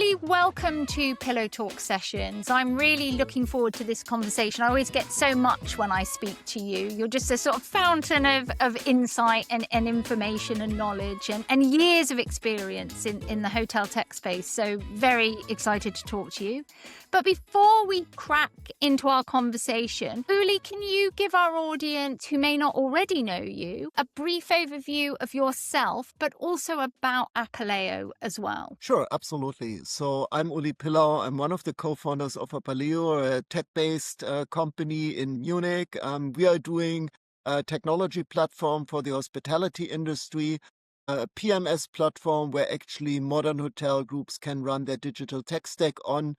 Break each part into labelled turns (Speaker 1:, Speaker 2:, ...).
Speaker 1: Uli, welcome to Pillow Talk Sessions. I'm really looking forward to this conversation. I always get so much when I speak to you. You're just a sort of fountain of insight and information and knowledge and years of experience in the hotel tech space. So very excited to talk to you. But before we crack into our conversation, Uli, can you give our audience who may not already know you a brief overview of yourself, but also about Apaleo as well?
Speaker 2: Sure, absolutely. So I'm Ulrich Pillau. I'm one of the co-founders of Apaleo, a tech-based company in Munich. We are doing a technology platform for the hospitality industry, a PMS platform where actually modern hotel groups can run their digital tech stack on.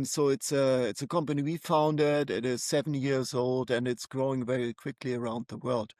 Speaker 2: So it's a company we founded. It is 7 years old and it's growing very quickly around the world.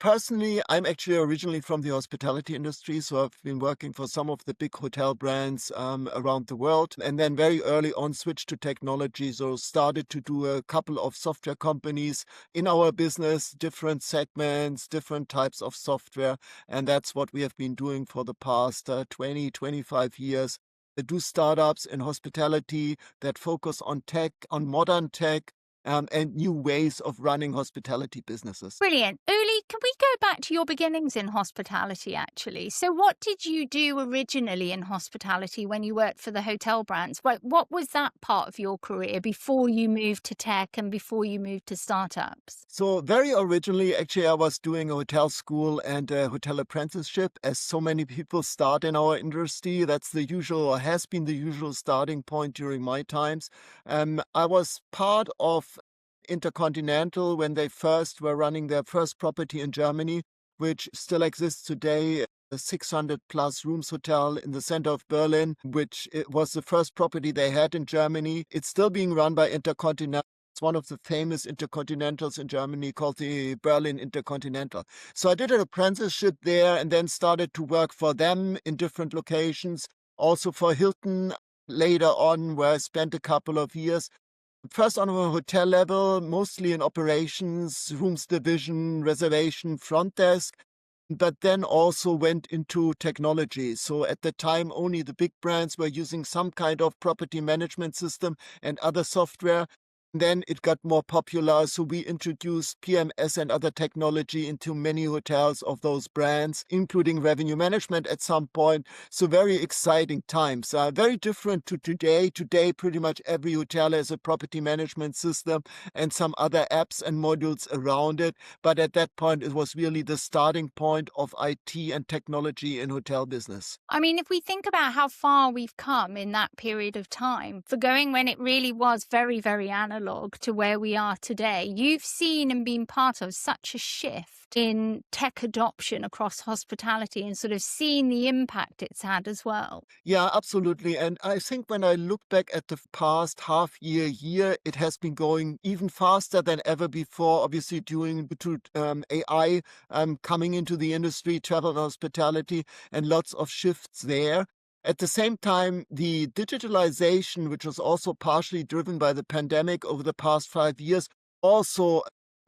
Speaker 2: Personally, I'm actually originally from the hospitality industry, so I've been working for some of the big hotel brands around the world, and then very early on switched to technology, so started to do a couple of software companies in our business, different segments, different types of software, and that's what we have been doing for the past 20, 25 years. I do startups in hospitality that focus on tech, on modern tech, and new ways of running hospitality businesses.
Speaker 1: Brilliant. Uli, can we go back to your beginnings in hospitality, actually? So what did you do originally in hospitality when you worked for the hotel brands? What was that part of your career before you moved to tech and before you moved to startups?
Speaker 2: So very originally, actually, I was doing a hotel school and a hotel apprenticeship, as so many people start in our industry. That's the usual, or has been the usual starting point during my times. I was part of Intercontinental when they first were running their first property in Germany, which still exists today. A 600 plus rooms hotel in the center of Berlin, which it was the first property they had in Germany. It's still being run by Intercontinental. It's one of the famous intercontinentals in Germany called the Berlin Intercontinental. So I did an apprenticeship there and then started to work for them in different locations, also for Hilton later on, where I spent a couple of years. First on a hotel level, mostly in operations, rooms division, reservation, front desk, but then also went into technology. So at the time, only the big brands were using some kind of property management system and other software. Then it got more popular, so we introduced PMS and other technology into many hotels of those brands, including revenue management at some point. So very exciting times. Very different to today. Today, pretty much every hotel has a property management system and some other apps and modules around it. But at that point, it was really the starting point of IT and technology in hotel business.
Speaker 1: I mean, if we think about how far we've come in that period of time, for going when it really was very, very analog to where we are today, you've seen and been part of such a shift in tech adoption across hospitality and sort of seen the impact it's had as well.
Speaker 2: Yeah, absolutely. And I think when I look back at the past year, it has been going even faster than ever before, obviously due to AI coming into the industry, travel and hospitality, and lots of shifts there. At the same time, the digitalization, which was also partially driven by the pandemic over the past 5 years, also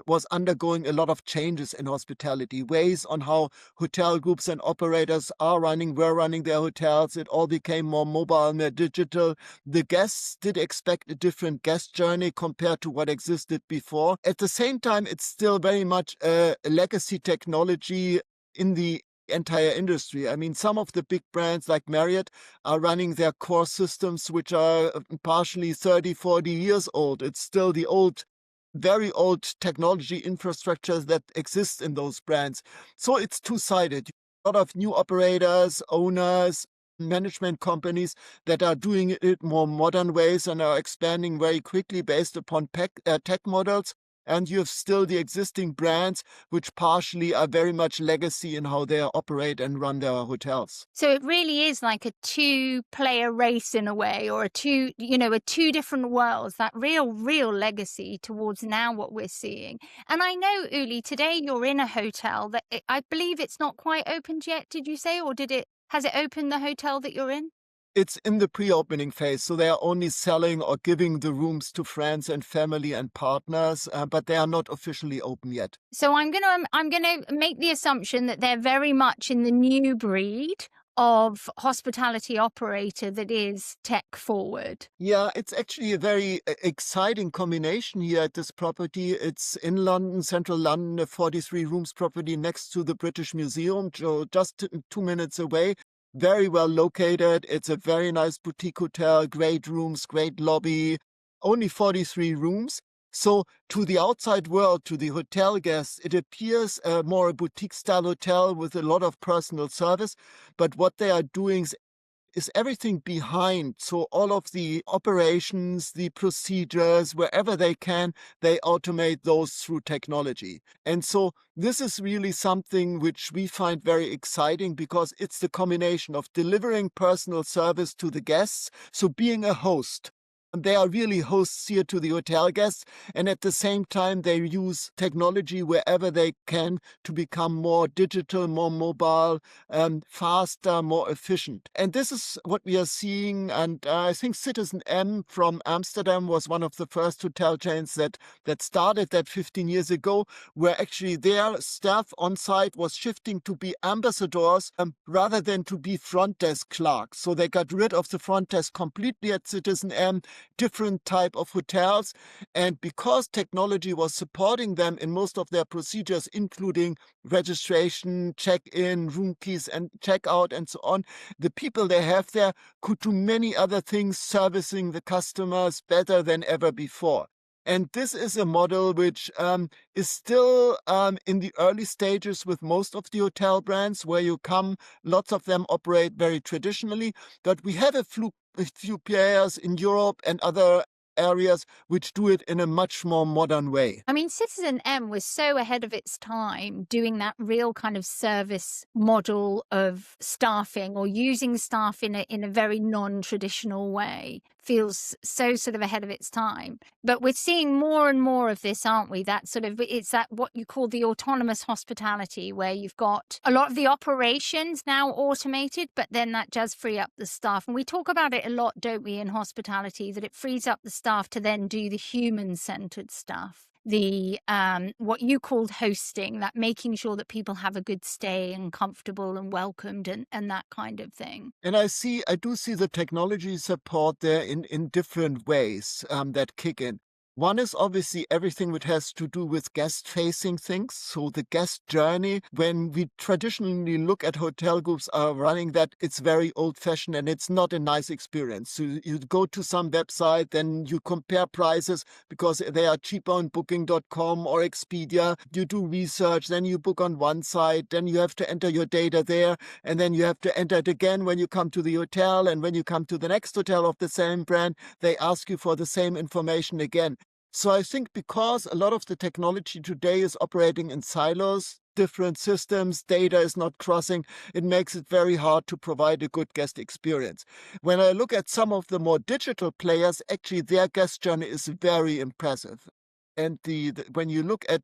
Speaker 2: was undergoing a lot of changes in hospitality, ways on how hotel groups and operators were running their hotels. It all became more mobile, more digital. The guests did expect a different guest journey compared to what existed before. At the same time, it's still very much a legacy technology in the entire industry. I mean, some of the big brands like Marriott are running their core systems, which are partially 30, 40 years old. It's still the very old technology infrastructures that exist in those brands. So it's two-sided. A lot of new operators, owners, management companies that are doing it more modern ways and are expanding very quickly based upon tech models. And you have still the existing brands, which partially are very much legacy in how they operate and run their hotels.
Speaker 1: So it really is like a two-player race in a way, or a two different worlds, that real legacy towards now what we're seeing. And I know, Uli, today you're in a hotel that I believe it's not quite opened yet, did you say? Or has it opened, the hotel that you're in?
Speaker 2: It's in the pre-opening phase, so they are only selling or giving the rooms to friends and family and partners, but they are not officially open yet.
Speaker 1: So I'm gonna make the assumption that they're very much in the new breed of hospitality operator that is tech forward?
Speaker 2: Yeah, it's actually a very exciting combination here at this property. It's in London, central London, a 43 rooms property next to the British Museum, so just 2 minutes away. Very well located. It's a very nice boutique hotel, great rooms, great lobby, only 43 rooms. So to the outside world, to the hotel guests, it appears more a boutique style hotel with a lot of personal service. But what they are doing is everything behind. So all of the operations, the procedures, wherever they can, they automate those through technology. And so this is really something which we find very exciting because it's the combination of delivering personal service to the guests, so being a host. And they are really hosts here to the hotel guests, and at the same time, they use technology wherever they can to become more digital, more mobile, faster, more efficient. And this is what we are seeing. And I think Citizen M from Amsterdam was one of the first hotel chains that started that 15 years ago, where actually their staff on site was shifting to be ambassadors rather than to be front desk clerks. So they got rid of the front desk completely at Citizen M, different type of hotels. And because technology was supporting them in most of their procedures, including registration, check-in, room keys and check-out and so on, the people they have there could do many other things, servicing the customers better than ever before. And this is a model which is still in the early stages with most of the hotel brands, where you come, lots of them operate very traditionally, but we have a few players in Europe and other areas which do it in a much more modern way.
Speaker 1: I mean, Citizen M was so ahead of its time doing that real kind of service model of staffing or using staff in a very non-traditional way. Feels so sort of ahead of its time. But we're seeing more and more of this, aren't we? That sort of, it's that what you call the autonomous hospitality, where you've got a lot of the operations now automated, but then that does free up the staff. And we talk about it a lot, don't we, in hospitality, that it frees up the staff to then do the human-centered stuff. The what you called hosting, that making sure that people have a good stay and comfortable and welcomed and that kind of thing.
Speaker 2: And I do see the technology support there in different ways that kick in. One is obviously everything which has to do with guest-facing things. So the guest journey, when we traditionally look at hotel groups are running that, it's very old-fashioned and it's not a nice experience. So you go to some website, then you compare prices because they are cheaper on Booking.com or Expedia. You do research, then you book on one site, then you have to enter your data there, and then you have to enter it again when you come to the hotel. And when you come to the next hotel of the same brand, they ask you for the same information again. So I think because a lot of the technology today is operating in silos, different systems, data is not crossing, it makes it very hard to provide a good guest experience. When I look at some of the more digital players, actually their guest journey is very impressive. And when you look at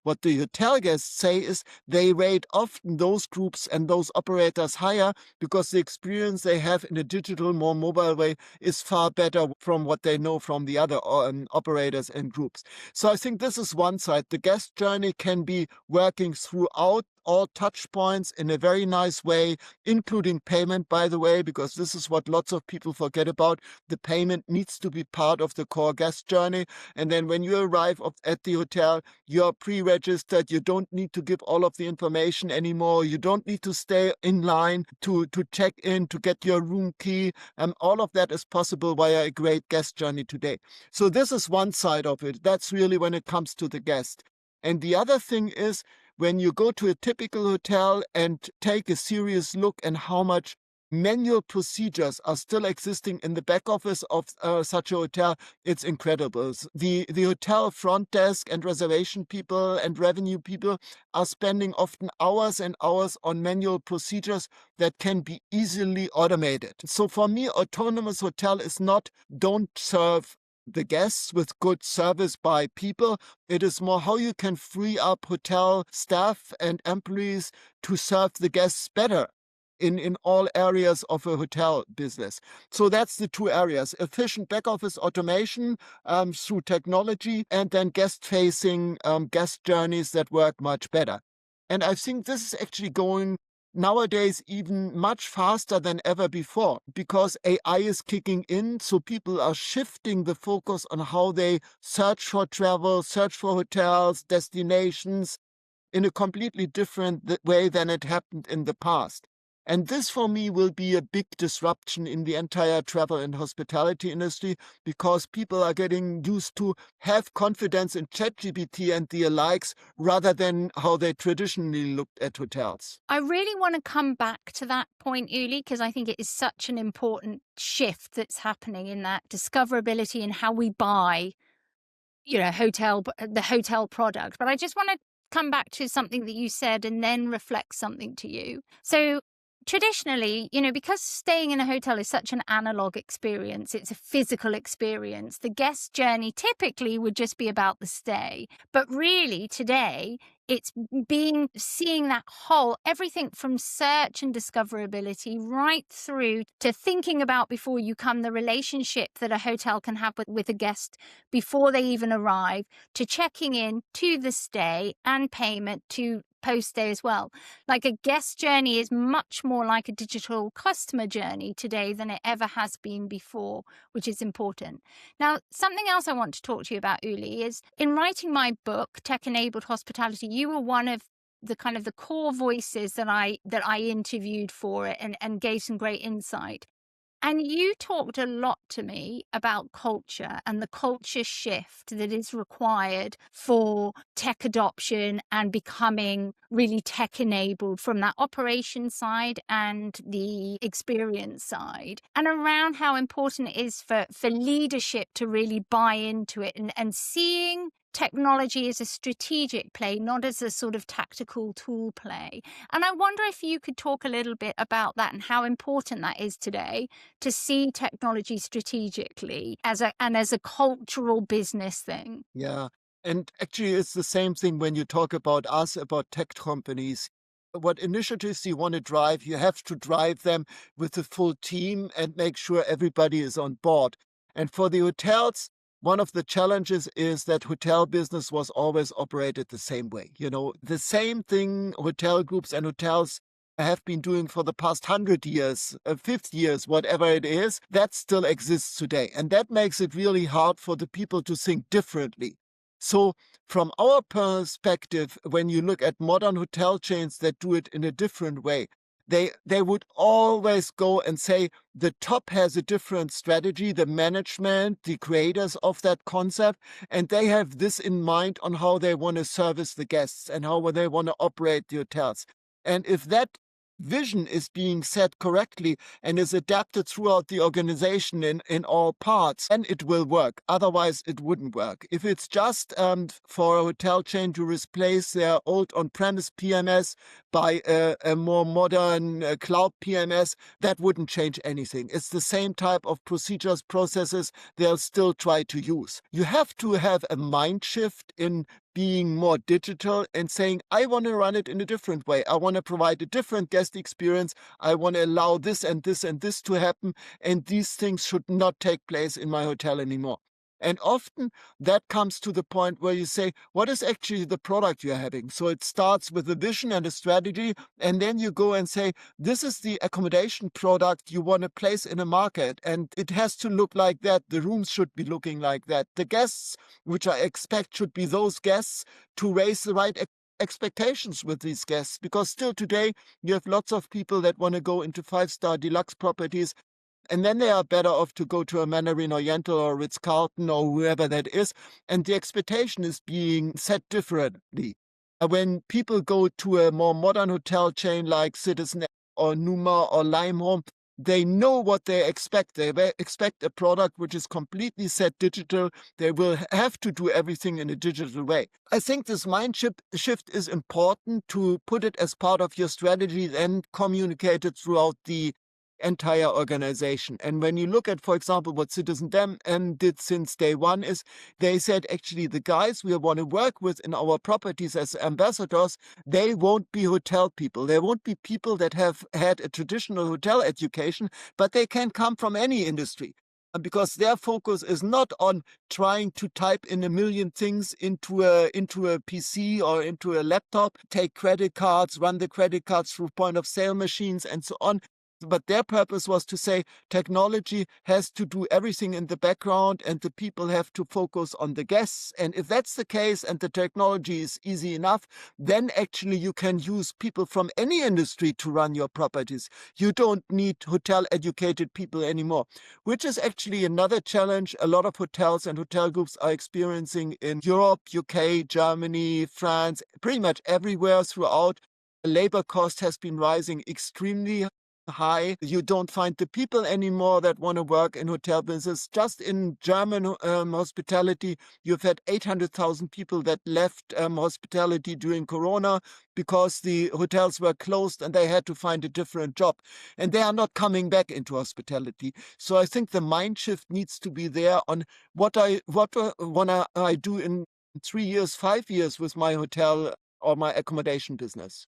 Speaker 2: what the hotel guests say is they rate often those groups and those operators higher because the experience they have in a digital, more mobile way is far better from what they know from the other operators and groups. So I think this is one side. The guest journey can be working throughout all touch points in a very nice way, including payment, by the way, because this is what lots of people forget about. The payment needs to be part of the core guest journey. And then when you arrive at the hotel, you're pre-registered. You don't need to give all of the information anymore. You don't need to stay in line to check in, to get your room key. And all of that is possible via a great guest journey today. So this is one side of it. That's really when it comes to the guest. And the other thing is, when you go to a typical hotel and take a serious look at how much manual procedures are still existing in the back office of such a hotel, it's incredible. The hotel front desk and reservation people and revenue people are spending often hours and hours on manual procedures that can be easily automated. So for me, autonomous hotel is not don't serve the guests with good service by people. It is more how you can free up hotel staff and employees to serve the guests better in all areas of a hotel business. So that's the two areas: efficient back office automation through technology, and then guest-facing guest journeys that work much better. And I think this is actually going nowadays even much faster than ever before because AI is kicking in. So people are shifting the focus on how they search for travel, search for hotels, destinations in a completely different way than it happened in the past. And this for me will be a big disruption in the entire travel and hospitality industry because people are getting used to have confidence in ChatGPT and the likes rather than how they traditionally looked at hotels.
Speaker 1: I really want to come back to that point, Uli, because I think it is such an important shift that's happening in that discoverability and how we buy, the hotel product. But I just want to come back to something that you said and then reflect something to you. So traditionally, because staying in a hotel is such an analog experience, it's a physical experience. The guest journey typically would just be about the stay. But really today, it's seeing that whole, everything from search and discoverability right through to thinking about before you come, the relationship that a hotel can have with a guest before they even arrive, to checking in, to the stay and payment, to post-stay as well. Like a guest journey is much more like a digital customer journey today than it ever has been before, which is important. Now, something else I want to talk to you about, Uli, is in writing my book, Tech-Enabled Hospitality, you were one of the kind of the core voices that I interviewed for it and gave some great insight. And you talked a lot to me about culture and the culture shift that is required for tech adoption and becoming really tech enabled from that operation side and the experience side, and around how important it is for leadership to really buy into it and seeing technology as a strategic play, not as a sort of tactical tool play. And I wonder if you could talk a little bit about that and how important that is today to see technology strategically as a cultural business thing.
Speaker 2: Yeah. And actually, it's the same thing when you talk about us, about tech companies. What initiatives you want to drive, you have to drive them with the full team and make sure everybody is on board. And for the hotels, one of the challenges is that hotel business was always operated the same way. The same thing hotel groups and hotels have been doing for the past 100 years, 50 years, whatever it is, that still exists today. And that makes it really hard for the people to think differently. So from our perspective, when you look at modern hotel chains that do it in a different way, they would always go and say the top has a different strategy, the management, the creators of that concept, and they have this in mind on how they want to service the guests and how they want to operate the hotels. And if that vision is being set correctly and is adapted throughout the organization in all parts, then it will work. Otherwise, it wouldn't work. If it's just for a hotel chain to replace their old on-premise PMS by a more modern cloud PMS, that wouldn't change anything. It's the same type of procedures, processes they'll still try to use. You have to have a mind shift in being more digital and saying, I want to run it in a different way. I want to provide a different guest experience. I want to allow this and this and this to happen. And these things should not take place in my hotel anymore. And often that comes to the point where you say, what is actually the product you're having? So it starts with a vision and a strategy, and then you go and say, this is the accommodation product you want to place in a market, and it has to look like that. The rooms should be looking like that. The guests, which I expect should be those guests, to raise the right expectations with these guests, because still today you have lots of people that want to go into 5-star deluxe properties, and then they are better off to go to a Mandarin Oriental or Ritz-Carlton or whoever that is, and the expectation is being set differently. When people go to a more modern hotel chain like Citizen or Numa or Limehome, they know what they expect. They expect a product which is completely set digital. They will have to do everything in a digital way. I think this mind shift is important to put it as part of your strategy and communicate it throughout the entire organization. And when you look at, for example, what Citizen Dem did since day one is they said, actually, the guys we want to work with in our properties as ambassadors, they won't be hotel people. They won't be people that have had a traditional hotel education, but they can come from any industry. because their focus is not on trying to type in a million things into a PC or into a laptop, take credit cards, run the credit cards through point of sale machines and so on. But their purpose was to say technology has to do everything in the background and the people have to focus on the guests. And if that's the case and the technology is easy enough, then actually you can use people from any industry to run your properties. You don't need hotel educated people anymore, which is actually another challenge a lot of hotels and hotel groups are experiencing in Europe, UK, Germany, France, pretty much everywhere throughout. Labor cost has been rising extremely high. You don't find the people anymore that want to work in hotel business. Just in German hospitality, you've had 800,000 people that left hospitality during Corona because the hotels were closed and they had to find a different job. And they are not coming back into hospitality. So I think the mind shift needs to be there on what wanna I do in 3 years, 5 years with my hotel or my accommodation business.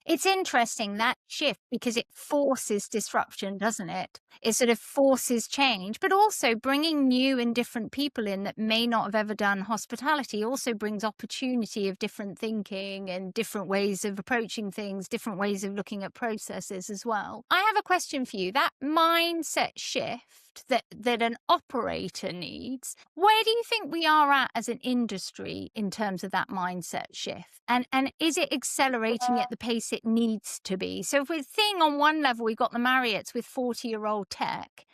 Speaker 1: It's interesting that shift because it forces disruption, doesn't it? It sort of forces change, but also bringing new and different people in that may not have ever done hospitality also brings opportunity of different thinking and different ways of approaching things, different ways of looking at processes as well. I have a question for you. That mindset shift that an operator needs, where do you think we are at as an industry in terms of that mindset shift? And is it accelerating at the pace it needs to be? So if we're seeing on one level, we've got the Marriotts with 40-year-old tech,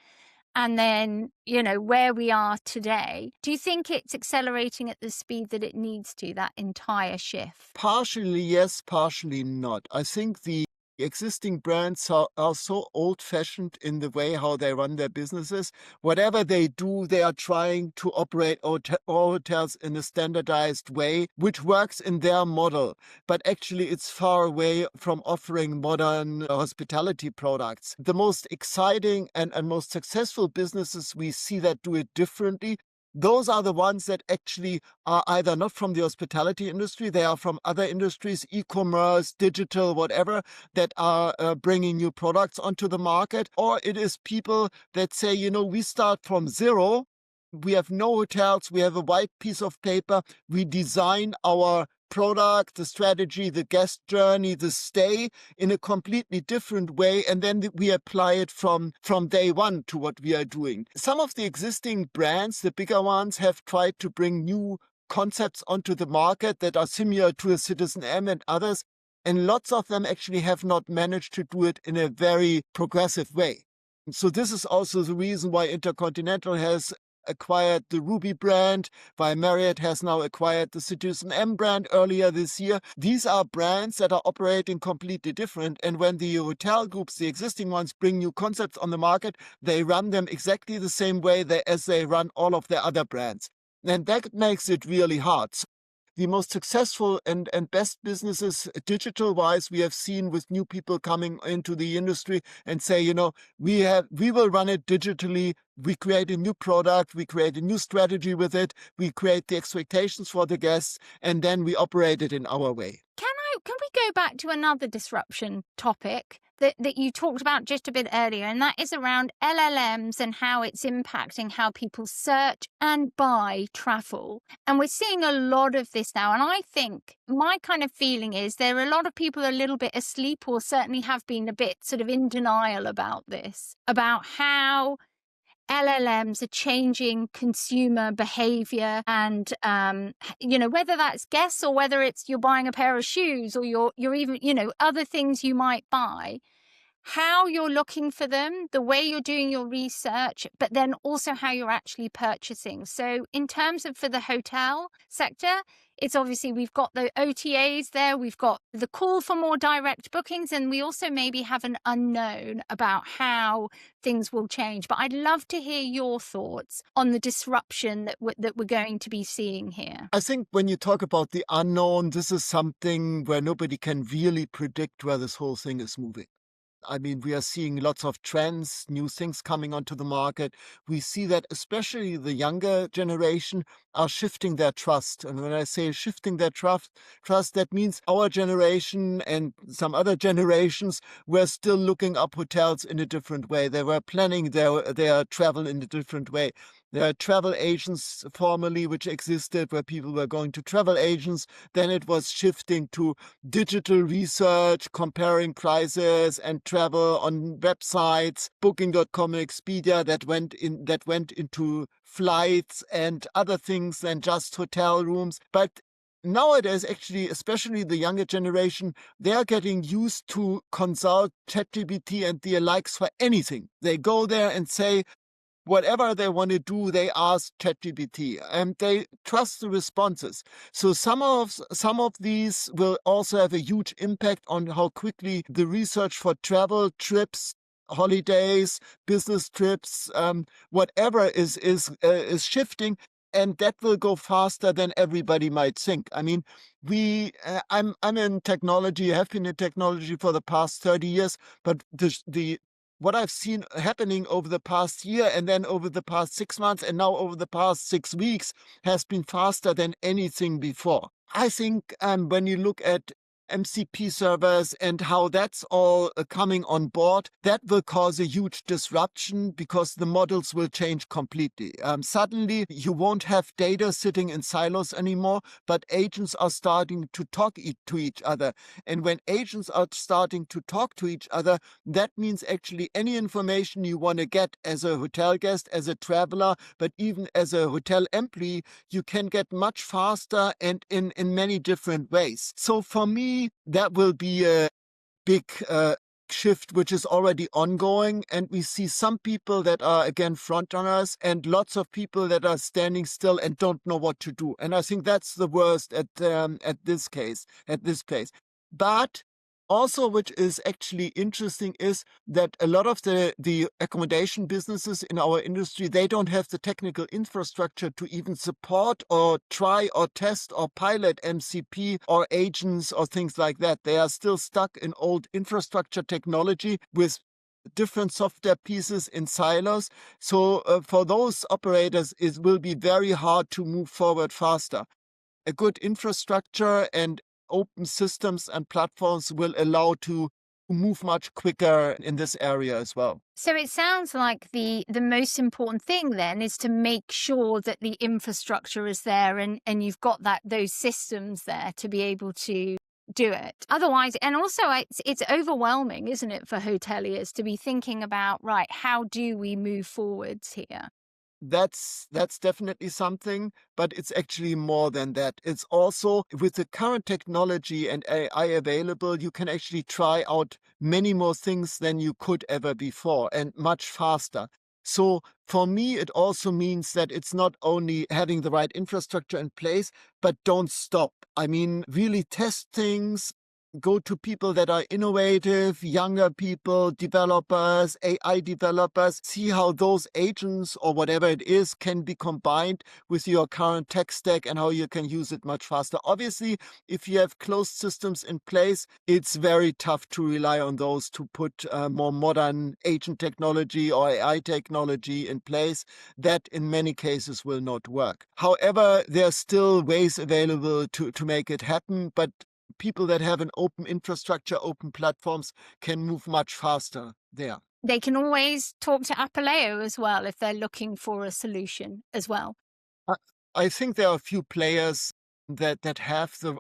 Speaker 1: and then, where we are today, do you think it's accelerating at the speed that it needs to, that entire shift?
Speaker 2: Partially yes, partially not. I think the existing brands are so old-fashioned in the way how they run their businesses. Whatever they do, they are trying to operate all hotels in a standardized way, which works in their model. But actually, it's far away from offering modern hospitality products. The most exciting and most successful businesses we see that do it differently. Those are the ones that actually are either not from the hospitality industry, they are from other industries, e-commerce, digital, whatever, that are bringing new products onto the market. Or it is people that say, we start from zero. We have no hotels. We have a white piece of paper. We design our product, the strategy, the guest journey, the stay in a completely different way. And then we apply it from day one to what we are doing. Some of the existing brands, the bigger ones, have tried to bring new concepts onto the market that are similar to a Citizen M and others. And lots of them actually have not managed to do it in a very progressive way. So this is also the reason why Intercontinental has acquired the Ruby brand, while Marriott has now acquired the Citizen M brand earlier this year. These are brands that are operating completely different. And when the hotel groups, the existing ones, bring new concepts on the market, they run them exactly the same way as they run all of their other brands. And that makes it really hard. The most successful and best businesses digital-wise we have seen with new people coming into the industry and say, we will run it digitally. We create a new product. We create a new strategy with it. We create the expectations for the guests, and then we operate it in our way.
Speaker 1: Can we go back to another disruption topic that you talked about just a bit earlier, and that is around LLMs and how it's impacting how people search and buy travel. And we're seeing a lot of this now. And I think my kind of feeling is there are a lot of people a little bit asleep, or certainly have been a bit sort of in denial about this, about how LLMs are changing consumer behavior and, whether that's guests or whether it's you're buying a pair of shoes or you're even, other things you might buy, how you're looking for them, the way you're doing your research, but then also how you're actually purchasing. So in terms of for the hotel sector, it's obviously we've got the OTAs there, we've got the call for more direct bookings, and we also maybe have an unknown about how things will change. But I'd love to hear your thoughts on the disruption that we're going to be seeing here.
Speaker 2: I think when you talk about the unknown, this is something where nobody can really predict where this whole thing is moving. I mean, we are seeing lots of trends, new things coming onto the market. We see that especially the younger generation are shifting their trust. And when I say shifting their trust, that means our generation and some other generations were still looking up hotels in a different way. They were planning their travel in a different way. There are travel agents formerly which existed where people were going to travel agents. Then it was shifting to digital research, comparing prices and travel on websites, Booking.com and Expedia that went into flights and other things than just hotel rooms. But nowadays, actually, especially the younger generation, they are getting used to consult ChatGPT and the likes for anything. They go there and say, whatever they want to do, they ask ChatGPT, and they trust the responses. So some of these will also have a huge impact on how quickly the research for travel, trips, holidays, business trips, whatever is shifting, and that will go faster than everybody might think. I mean, I'm in technology, have been in technology for the past 30 years, but the what I've seen happening over the past year and then over the past 6 months and now over the past 6 weeks has been faster than anything before. I think when you look at MCP servers and how that's all coming on board, that will cause a huge disruption because the models will change completely. Suddenly, you won't have data sitting in silos anymore, but agents are starting to talk to each other. And when agents are starting to talk to each other, that means actually any information you want to get as a hotel guest, as a traveler, but even as a hotel employee, you can get much faster and in many different ways. So for me, that will be a big shift, which is already ongoing. And we see some people that are, again, front runners and lots of people that are standing still and don't know what to do. And I think that's the worst at this place. But also, which is actually interesting, is that a lot of the accommodation businesses in our industry, they don't have the technical infrastructure to even support or try or test or pilot MCP or agents or things like that. They are still stuck in old infrastructure technology with different software pieces in silos. So for those operators, it will be very hard to move forward faster. A good infrastructure and open systems and platforms will allow to move much quicker in this area as well.
Speaker 1: So it sounds like the most important thing then is to make sure that the infrastructure is there and you've got those systems there to be able to do it. Otherwise, and also it's overwhelming, isn't it, for hoteliers to be thinking about, right, how do we move forwards here?
Speaker 2: That's definitely something, but it's actually more than that. It's also with the current technology and AI available, you can actually try out many more things than you could ever before and much faster. So for me, it also means that it's not only having the right infrastructure in place, but don't stop. I mean, really test things, go to people that are innovative, younger people, developers, AI developers, see how those agents or whatever it is can be combined with your current tech stack and how you can use it much faster. Obviously, if you have closed systems in place, it's very tough to rely on those to put more modern agent technology or AI technology in place. That in many cases will not work. However, there are still ways available to make it happen, but people that have an open infrastructure, open platforms can move much faster there.
Speaker 1: They can always talk to Apaleo as well if they're looking for a solution as well.
Speaker 2: I I think there are a few players that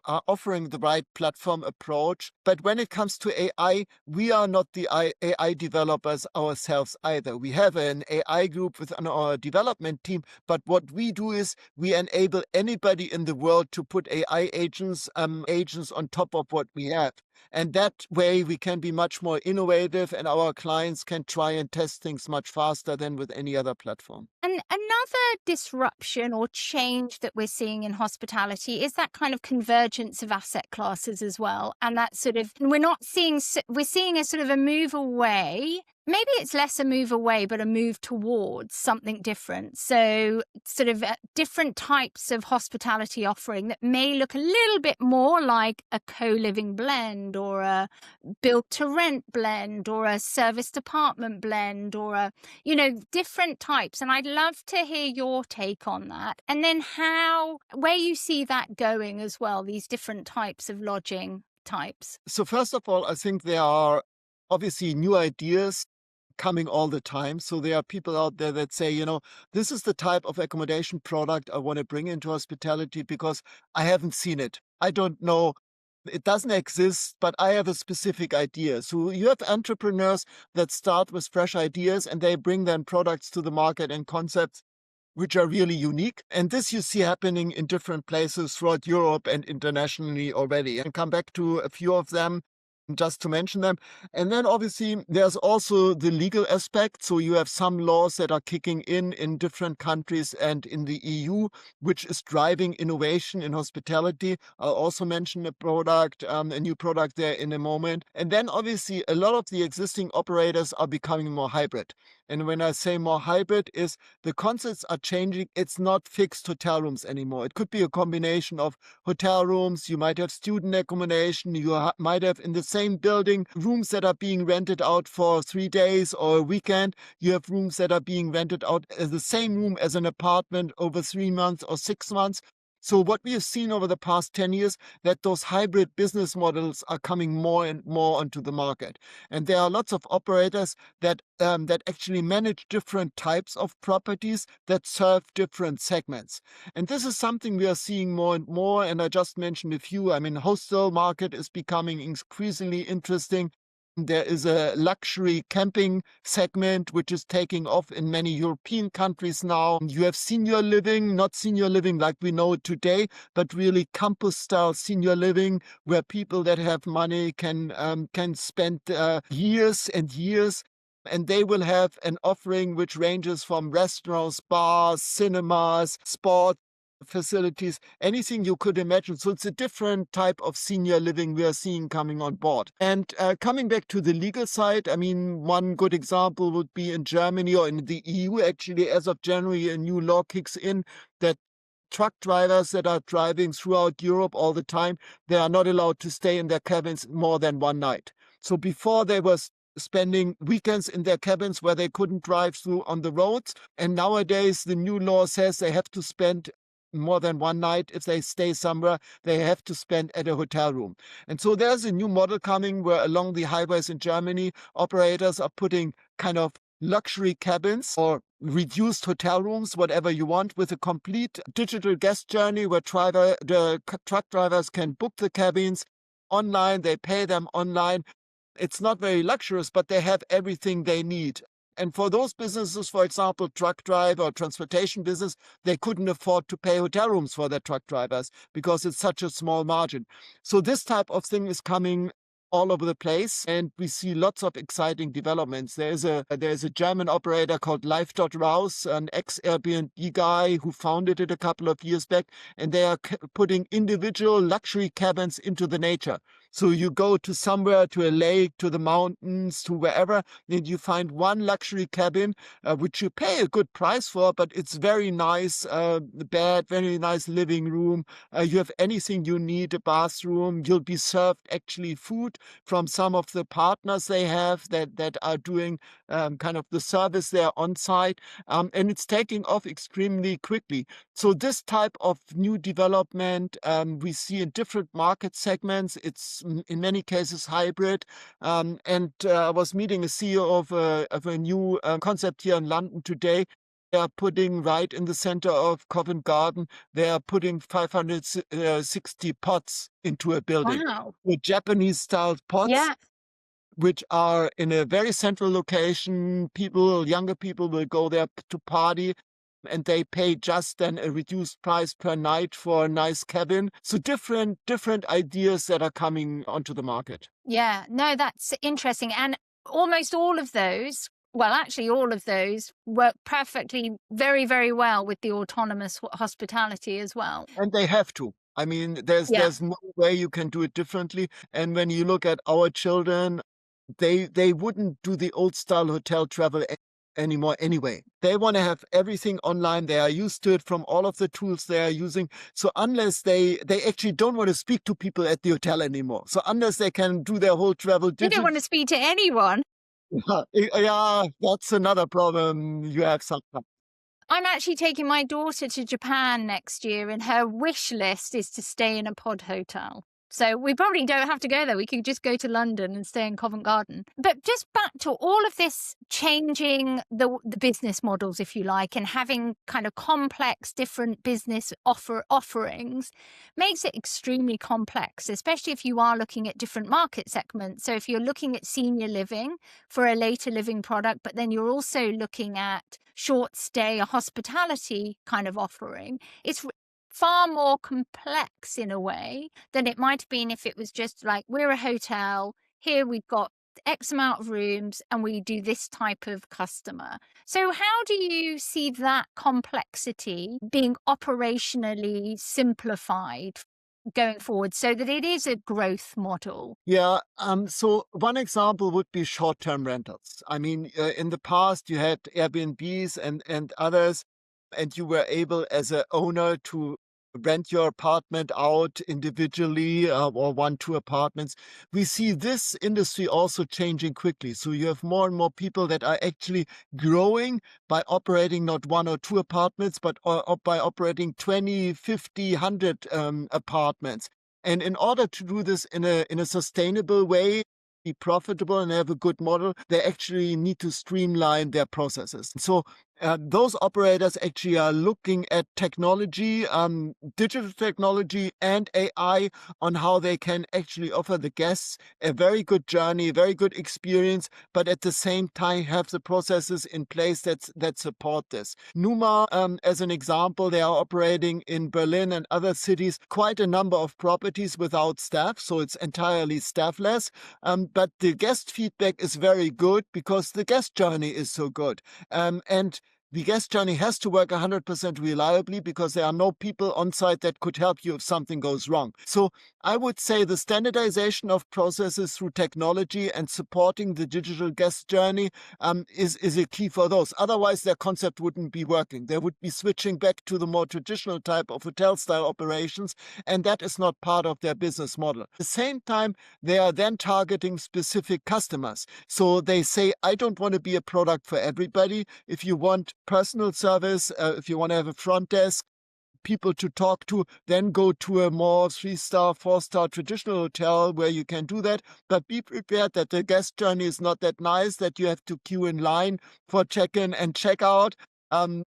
Speaker 2: are offering the right platform approach. But when it comes to AI, we are not the AI developers ourselves either. We have an AI group within our development team, but what we do is we enable anybody in the world to put AI agents on top of what we have. And that way we can be much more innovative and our clients can try and test things much faster than with any other platform.
Speaker 1: And another disruption or change that we're seeing in hospitality is that kind of convergence of asset classes as well. And that sort of, we're seeing a sort of a move away Maybe it's less a move away, but a move towards something different. So, sort of different types of hospitality offering that may look a little bit more like a co living blend or a built to rent blend or a serviced apartment blend or different types. And I'd love to hear your take on that. And then where you see that going as well, these different types of lodging types.
Speaker 2: So first of all, I think there are obviously new ideas coming all the time. So there are people out there that say, this is the type of accommodation product I want to bring into hospitality because I haven't seen it. I don't know. It doesn't exist, but I have a specific idea. So you have entrepreneurs that start with fresh ideas and they bring then products to the market and concepts which are really unique. And this you see happening in different places throughout Europe and internationally already. And come back to a few of them just to mention them. And then obviously there's also the legal aspect. So you have some laws that are kicking in different countries and in the EU, which is driving innovation in hospitality. I'll also mention a new product there in a moment. And then obviously a lot of the existing operators are becoming more hybrid. And when I say more hybrid is the concepts are changing. It's not fixed hotel rooms anymore. It could be a combination of hotel rooms. You might have student accommodation. You might have in the same building rooms that are being rented out for 3 days or a weekend. You have rooms that are being rented out as the same room as an apartment over 3 months or 6 months. So what we have seen over the past 10 years, that those hybrid business models are coming more and more onto the market. And there are lots of operators that actually manage different types of properties that serve different segments. And this is something we are seeing more and more. And I just mentioned a few. I mean, hostel market is becoming increasingly interesting. There is a luxury camping segment which is taking off in many European countries now. You have senior living, not senior living like we know it today, but really campus-style senior living, where people that have money can spend years and years. And they will have an offering which ranges from restaurants, bars, cinemas, sport facilities, anything you could imagine. So it's a different type of senior living we are seeing coming on board. And coming back to the legal side, I mean, one good example would be in Germany or in the EU, actually, as of January, a new law kicks in that truck drivers that are driving throughout Europe all the time, they are not allowed to stay in their cabins more than one night. So before they were spending weekends in their cabins where they couldn't drive through on the roads. And nowadays, the new law says they have to spend more than one night. If they stay somewhere, they have to spend at a hotel room. And so there's a new model coming where along the highways in Germany, operators are putting kind of luxury cabins or reduced hotel rooms, whatever you want, with a complete digital guest journey where the truck drivers can book the cabins online. They pay them online. It's not very luxurious, but they have everything they need. And for those businesses, for example, truck driver or transportation business, they couldn't afford to pay hotel rooms for their truck drivers because it's such a small margin. So this type of thing is coming all over the place, and we see lots of exciting developments. There's a German operator called Live.Rouse, an ex-Airbnb guy who founded it a couple of years back, and they are putting individual luxury cabins into the nature. So you go to somewhere, to a lake, to the mountains, to wherever, and you find one luxury cabin, which you pay a good price for, but it's very nice bed, very nice living room. You have anything you need, a bathroom. You'll be served actually food from some of the partners they have that are doing kind of the service there on site. And it's taking off extremely quickly. So this type of new development we see in different market segments. It's in many cases hybrid. And I was meeting a CEO of a new concept here in London today. They are putting right in the center of Covent Garden, they are putting 560 pots into a building.
Speaker 1: Wow.
Speaker 2: With Japanese-style pots,
Speaker 1: Yeah.
Speaker 2: which are in a very central location. Younger people will go there to party, and they pay just then a reduced price per night for a nice cabin. So different ideas that are coming onto the market.
Speaker 1: Yeah, no, that's interesting. And almost all of those, well, actually, all of those work perfectly, very, very well with the autonomous hospitality as well.
Speaker 2: And they have to. I mean,
Speaker 1: Yeah.
Speaker 2: there's no way you can do it differently. And when you look at our children, they wouldn't do the old style hotel travel anymore anyway. They want to have everything online. They are used to it from all of the tools they are using. So unless they actually don't want to speak to people at the hotel anymore. So unless they can do their whole travel
Speaker 1: They don't
Speaker 2: digital,
Speaker 1: want to speak to anyone.
Speaker 2: yeah, that's another problem you have sometimes.
Speaker 1: I'm actually taking my daughter to Japan next year, and her wish list is to stay in a pod hotel. So we probably don't have to go there. We could just go to London and stay in Covent Garden. But just back to all of this changing the business models, if you like, and having kind of complex different business offerings makes it extremely complex, especially if you are looking at different market segments. So if you're looking at senior living for a later living product, but then you're also looking at short stay, a hospitality kind of offering, it's far more complex in a way than it might have been if it was just like, we're a hotel, here we've got X amount of rooms and we do this type of customer. So how do you see that complexity being operationally simplified going forward so that it is a growth model?
Speaker 2: Yeah, so one example would be short-term rentals. I mean, in the past you had Airbnbs and others, and you were able as a owner to rent your apartment out individually, or 1, 2 apartments. We see this industry also changing quickly. So you have more and more people that are actually growing by operating not 1 or 2 apartments, but by operating 20, 50, 100 apartments. And in order to do this in a sustainable way, be profitable and have a good model, they actually need to streamline their processes. So those operators actually are looking at technology, digital technology and AI, on how they can actually offer the guests a very good journey, a very good experience, but at the same time have the processes in place that support this. Numa, as an example, they are operating in Berlin and other cities quite a number of properties without staff, so it's entirely staffless. But the guest feedback is very good because the guest journey is so good. And the guest journey has to work 100% reliably because there are no people on site that could help you if something goes wrong. So I would say the standardization of processes through technology and supporting the digital guest journey is a key for those. Otherwise, their concept wouldn't be working. They would be switching back to the more traditional type of hotel-style operations, and that is not part of their business model. At the same time, they are then targeting specific customers. So they say, I don't want to be a product for everybody. If you want personal service, if you want to have a front desk, people to talk to, then go to a more 3-star, 4-star traditional hotel where you can do that. But be prepared that the guest journey is not that nice, that you have to queue in line for check-in and check-out. The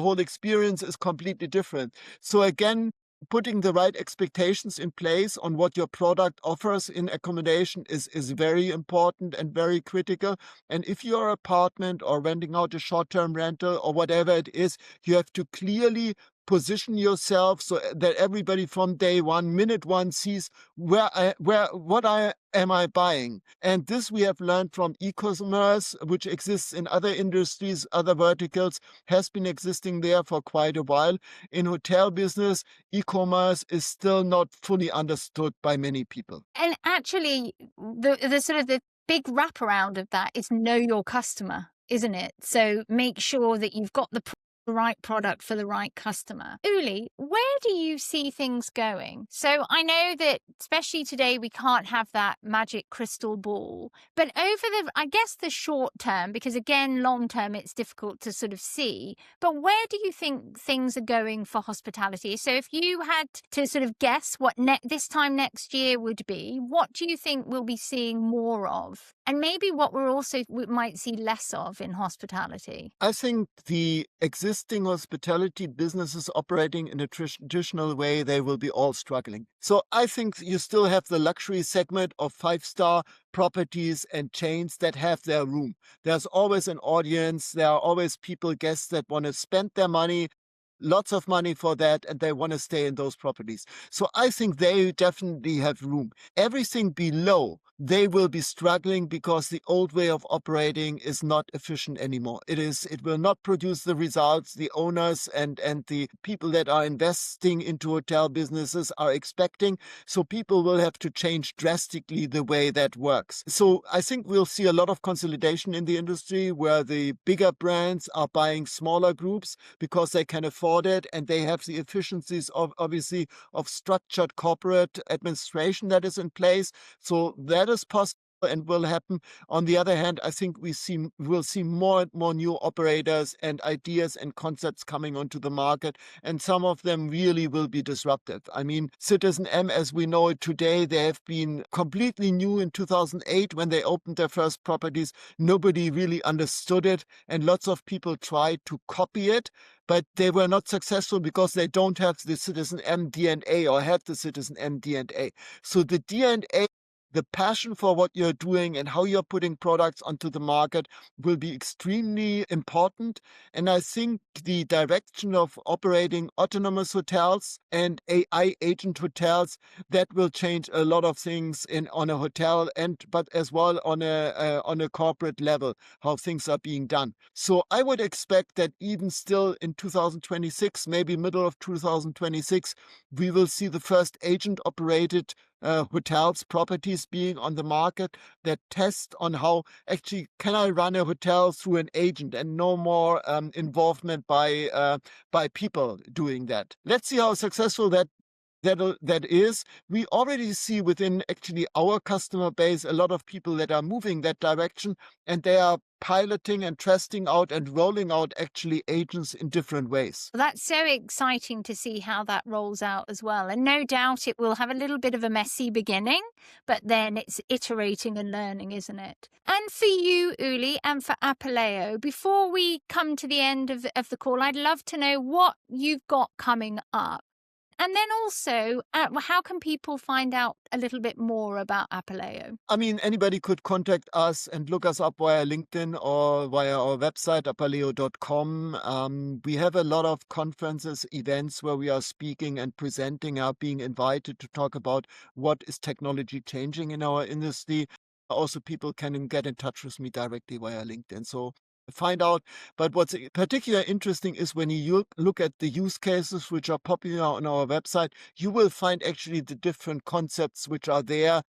Speaker 2: whole experience is completely different. So again, putting the right expectations in place on what your product offers in accommodation is very important and very critical. And if you're an apartment or renting out a short-term rental or whatever it is, you have to clearly position yourself so that everybody from day one, minute one, sees am I buying? And this we have learned from e-commerce, which exists in other industries, other verticals, has been existing there for quite a while. In hotel business, e-commerce is still not fully understood by many people.
Speaker 1: And actually, the sort of the big wraparound of that is know your customer, isn't it? So make sure that you've got the right product for the right customer. Uli, where do you see things going? So I know that especially today we can't have that magic crystal ball, but over I guess the short term, because again, long term, it's difficult to sort of see, but where do you think things are going for hospitality? So if you had to sort of guess what this time next year would be, what do you think we'll be seeing more of? And maybe what we might see less of in hospitality?
Speaker 2: I think the existing hospitality businesses operating in a traditional way, they will be all struggling. So I think you still have the luxury segment of 5-star properties and chains that have their room. There's always an audience. There are always guests that want to spend their money, lots of money for that, and they want to stay in those properties. So I think they definitely have room. Everything below, they will be struggling because the old way of operating is not efficient anymore. It will not produce the results the owners and the people that are investing into hotel businesses are expecting. So people will have to change drastically the way that works. So I think we'll see a lot of consolidation in the industry where the bigger brands are buying smaller groups because they can afford it, and they have the efficiencies of obviously of structured corporate administration that is in place. So that is possible and will happen. On the other hand, I think we'll see more and more new operators and ideas and concepts coming onto the market, and some of them really will be disruptive. I mean, Citizen M, as we know it today, they have been completely new in 2008 when they opened their first properties. Nobody really understood it, and lots of people tried to copy it, but they were not successful because they don't have the Citizen M DNA or had the Citizen M DNA. So the DNA, the passion for what you're doing and how you're putting products onto the market will be extremely important. And I think the direction of operating autonomous hotels and AI agent hotels, that will change a lot of things on a hotel but as well on a corporate level, how things are being done. So I would expect that even still in 2026, maybe middle of 2026, we will see the first agent operated hotels, properties being on the market that test on how actually can I run a hotel through an agent and no more involvement by people doing that. Let's see how successful that is. We already see within actually our customer base a lot of people that are moving that direction, and they are piloting and testing out and rolling out actually agents in different ways.
Speaker 1: Well, that's so exciting to see how that rolls out as well. And no doubt it will have a little bit of a messy beginning, but then it's iterating and learning, isn't it? And for you, Uli, and for Apaleo, before we come to the end of the call, I'd love to know what you've got coming up. And then also, how can people find out a little bit more about Apaleo?
Speaker 2: I mean, anybody could contact us and look us up via LinkedIn or via our website, apaleo.com. We have a lot of conferences, events where we are speaking and presenting, are being invited to talk about what is technology changing in our industry. Also, people can get in touch with me directly via LinkedIn. So find out. But what's particularly interesting is when you look at the use cases which are popular on our website, you will find actually the different concepts which are there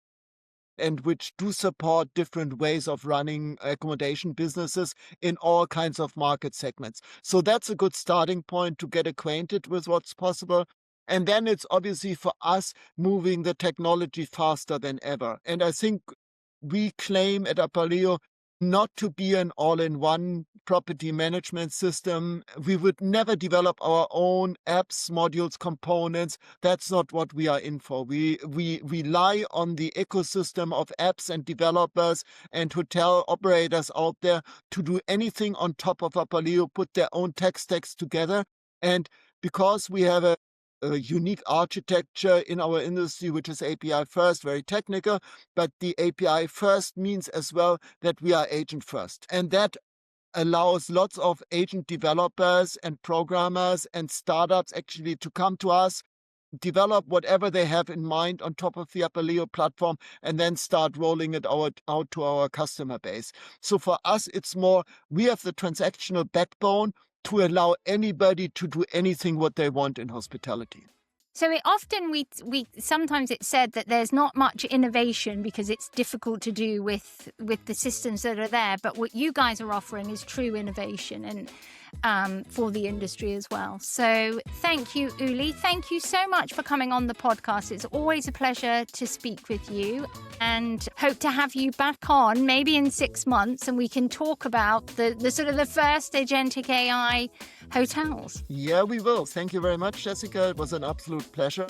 Speaker 2: and which do support different ways of running accommodation businesses in all kinds of market segments. So that's a good starting point to get acquainted with what's possible. And then it's obviously for us moving the technology faster than ever. And I think we claim at Apaleo not to be an all-in-one property management system. We would never develop our own apps, modules, components. That's not what we are in for. We rely on the ecosystem of apps and developers and hotel operators out there to do anything on top of Apaleo, put their own tech stacks together. And because we have a unique architecture in our industry, which is API first, very technical, but the API first means as well that we are agent first. And that allows lots of agent developers and programmers and startups actually to come to us, develop whatever they have in mind on top of the Apaleo platform, and then start rolling it out to our customer base. So for us, it's more, we have the transactional backbone to allow anybody to do anything what they want in hospitality.
Speaker 1: So we sometimes it's said that there's not much innovation because it's difficult to do with the systems that are there. But what you guys are offering is true innovation and for the industry as well. So thank you, Uli. Thank you so much for coming on the podcast. It's always a pleasure to speak with you, and hope to have you back on maybe in 6 months, and we can talk about the sort of the first agentic AI hotels.
Speaker 2: Yeah, we will. Thank you very much, Jessica. It was an absolute pleasure.